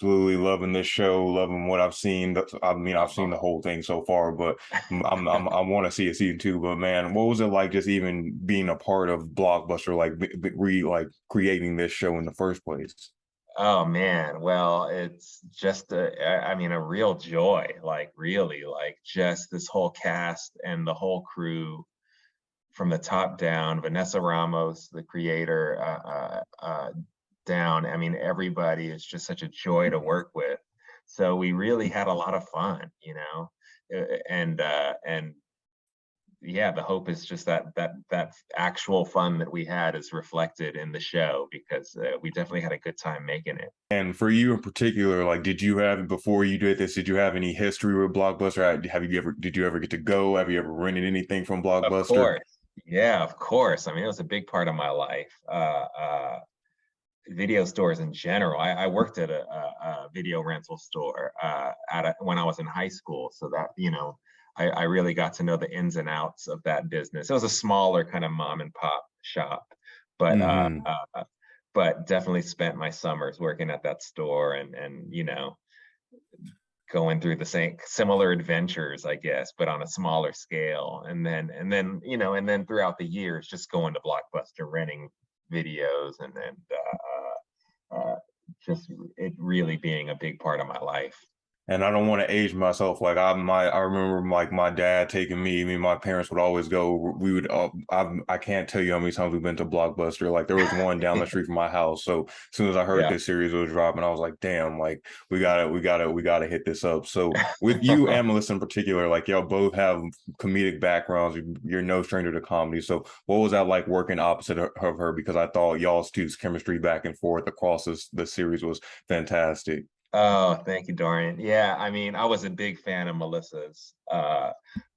absolutely loving this show, loving what I've seen. I mean, I've seen the Oh, whole thing so far, but I want to see a season two. But man, what was it like just even being a part of Blockbuster, like like creating this show in the first place? oh man. Well, it's just I mean, a real joy, like really, like just this whole cast and the whole crew from the top down. Vanessa Ramos, the creator, down. I mean, everybody is just such a joy to work with. So we really had a lot of fun, and yeah, the hope is just that actual fun that we had is reflected in the show because we definitely had a good time making it. And for you in particular, like, did you have before you did this? Did you have any history with Blockbuster? Have you ever? Did you ever get to go? Have you ever rented anything from Of Blockbuster? course, yeah, of course. I mean, it was a big part of my life. Video stores in general. I worked at a video rental store when I was in high school, so that I really got to know the ins and outs of that business. It was a smaller kind of mom and pop shop, but Hmm. definitely spent my summers working at that store and going through the same similar adventures, I guess, but on a smaller scale. And then throughout the years, just going to Blockbuster, renting videos, and just it really being a big part of my life. And I don't want to age myself. Like I remember like my dad taking me. I mean, my parents would always go. We would. I can't tell you how many times we've been to Blockbuster. Like there was one down the street from my house. So as soon as I heard Yeah. this series was dropping, I was like, damn, like we gotta hit this up. So with you and Melissa in particular, like y'all both have comedic backgrounds. You're no stranger to comedy. So what was that like working opposite of her? Because I thought y'all's two's chemistry back and forth across the series was fantastic. Oh, thank you, Dorian. Yeah, I mean, I was a big fan of Melissa's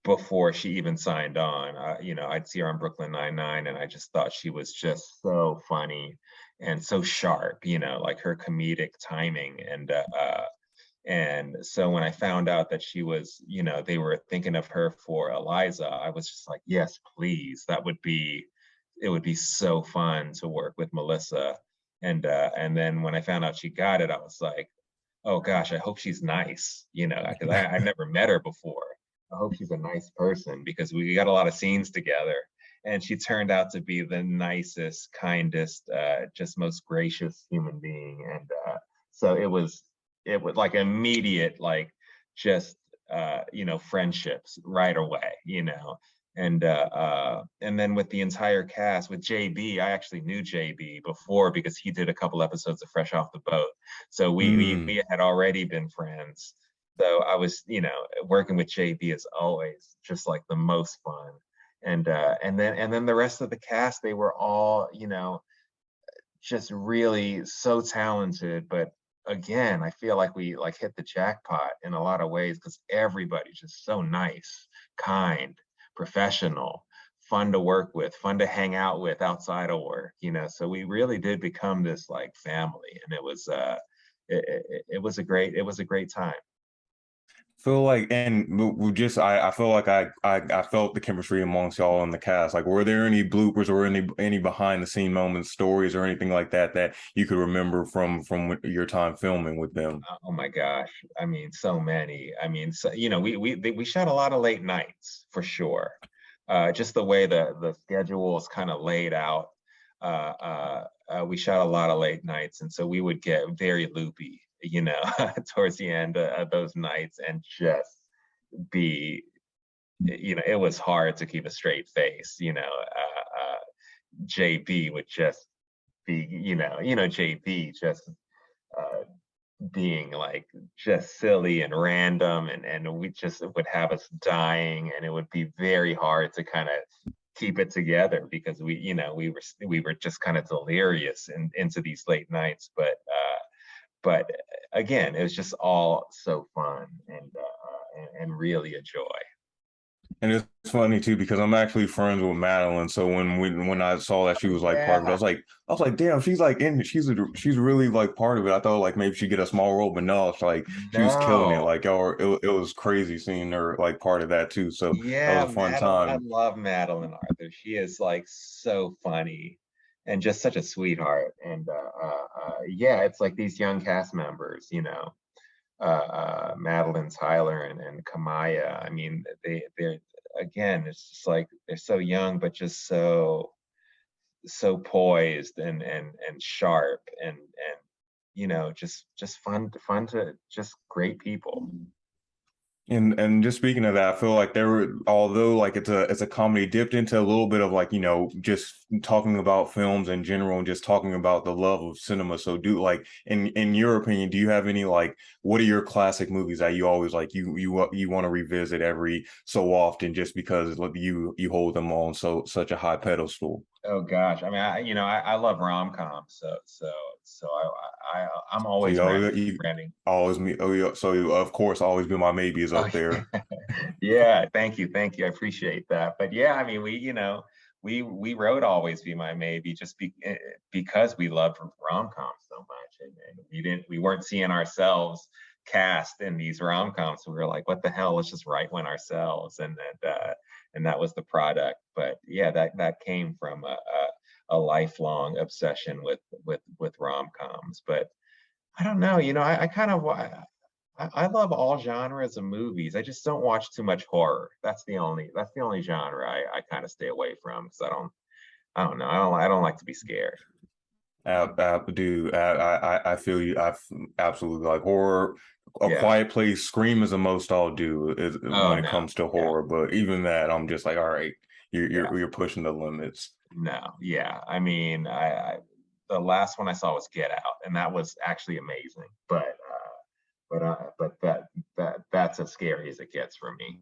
before she even signed on. I'd see her on Brooklyn Nine-Nine, and I just thought she was just so funny and so sharp. Like her comedic timing, and so when I found out that she was, they were thinking of her for Eliza, I was just like, yes, please. It would be so fun to work with Melissa. And then when I found out she got it, I was like, oh gosh, I hope she's nice, because I never met her before. I hope she's a nice person because we got a lot of scenes together. And she turned out to be the nicest, kindest, just most gracious human being. And so it was like immediate, like just friendships right away. And then with the entire cast, with JB, I actually knew JB before because he did a couple episodes of Fresh Off the Boat. So we Mm. had already been friends. So I was, working with JB is always just like the most fun. And then the rest of the cast, they were all, just really so talented. But again, I feel like we like hit the jackpot in a lot of ways because everybody's just so nice, kind, professional, fun to work with, fun to hang out with outside of work. So we really did become this like family, and it was a great time. Feel like, and we just, I feel like I felt the chemistry amongst y'all in the cast. Like, were there any bloopers or any behind the scene moments, stories, or anything like that that you could remember from your time filming with them? Oh my gosh. I mean, so many. I mean, so, we shot a lot of late nights for sure. Just the way the schedule is kind of laid out. We shot a lot of late nights, and so we would get very loopy, towards the end of those nights, and just be, it was hard to keep a straight face. JB would just be, JB just uh, being like just silly and random, and we just would have us dying, and it would be very hard to kind of keep it together because we were just kind of delirious and into these late nights. But again, it was just all so fun and really a joy. And it's funny too because I'm actually friends with Madeline. So when I saw that she was like part of it, Yeah. I was like, damn, she's like she's really like part of it. I thought like maybe she'd get a small role, but no, it's like she was killing it. No. Like, it was crazy seeing her like part of that too. So that was Yeah, a fun Madeline. I time. love Madeline Arthur. She is like so funny. and just such a sweetheart. And yeah, it's like these young cast members, Madeline Tyler and Kamaya. I mean, they're again, it's just like they're so young, but just so poised and sharp and just fun to just great people. And just speaking of that, I feel like there were, although like it's a comedy dipped into a little bit of like, just talking about films in general and just talking about the love of cinema. So do like in your opinion, do you have any like what are your classic movies that you always like you want to revisit every so often just because like, you hold them on such a high pedestal? Oh gosh, I mean, I love rom-coms, so I'm So always you ranting. always me oh yeah, so of course always be my maybe is Oh up there. yeah, thank you, I appreciate that. But yeah, I mean, we wrote "Always Be My Maybe" because we loved rom-coms so much, and we weren't seeing ourselves cast in these rom-coms. So we were like, what the hell? Let's just write one ourselves, and that was the product. But yeah, that came from a lifelong obsession with rom-coms. But I don't know, I kind of I love all genres of movies. I just don't watch too much horror. That's the only genre I kind of stay away from because I don't know. I don't like to be scared. Dude, I feel you. Absolutely like horror. A Yeah. Quiet Place, Scream is the most I'll do is Oh when it no. comes to Yeah. horror. But even that, I'm just like, all right, Yeah. you're pushing the limits. No. Yeah. I mean, the last one I saw was Get Out, and that was actually amazing. But that's as scary as it gets for me.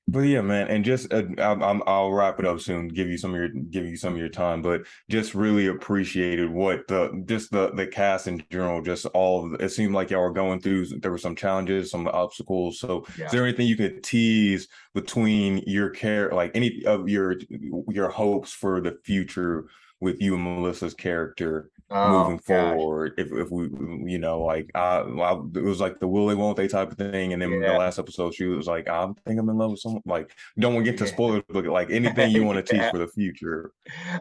But yeah, man, and just I'll wrap it up soon. Give you some of your time, but just really appreciated what the cast in general. Just all of it seemed like y'all were going through. There were some challenges, some obstacles. So, is Yeah. there anything you could tease between your care, like any of your hopes for the future with you and Melissa's character? Oh Moving gosh. forward if we like it was like the will they won't they type of thing and then the Yeah. last episode she was like I think I'm in love with someone like don't want to get to Yeah. spoilers but like anything you want to teach Yeah. for the future.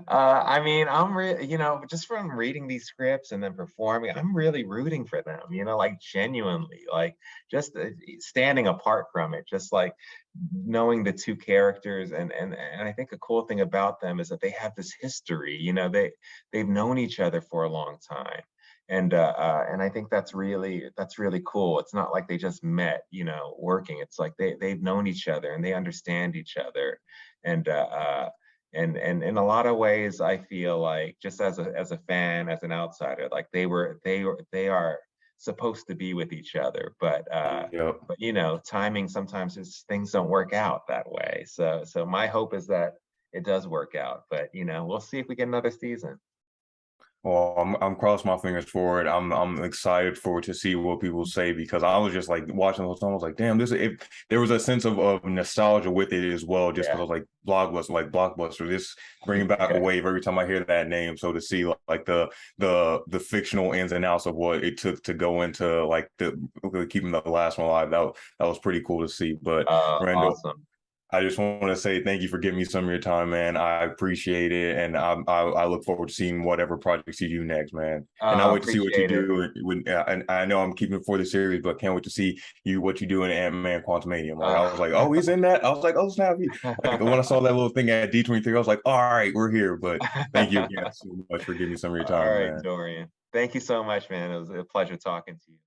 I mean, just from reading these scripts and then performing, I'm really rooting for them, like genuinely, like just standing apart from it, just like knowing the two characters. And I think a cool thing about them is that they have this history, they've known each other for a long time. And I think that's really cool. It's not like they just met, working. It's like they've known each other and they understand each other. And and in a lot of ways I feel like just as a fan, as an outsider, like they are supposed to be with each other, Yep. but timing sometimes is things don't work out that way. So my hope is that it does work out, but we'll see if we get another season. Well, I'm crossing my fingers for it. I'm excited for to see what people say because I was just like watching the whole time. I was like, damn, there was a sense of nostalgia with it as well, just because I Yeah. was like Blockbuster, this bringing back a Yeah. wave every time I hear that name. So to see like the fictional ins and outs of what it took to go into like the keeping the last one alive, that was pretty cool to see. But Randall, Awesome. I just want to say thank you for giving me some of your time, man. I appreciate it, and I look forward to seeing whatever projects you do next, man. And I wait to see what you Appreciate it. do. And I know I'm keeping for the series, but can't wait to see what you do in Ant-Man Quantumanium. Like I was like, oh, he's in that. I was like, oh snap! Like when I saw that little thing at D23, I was like, all right, we're here. But thank you again so much for giving me some of your All time, right, man. Dorian. Thank you so much, man. It was a pleasure talking to you.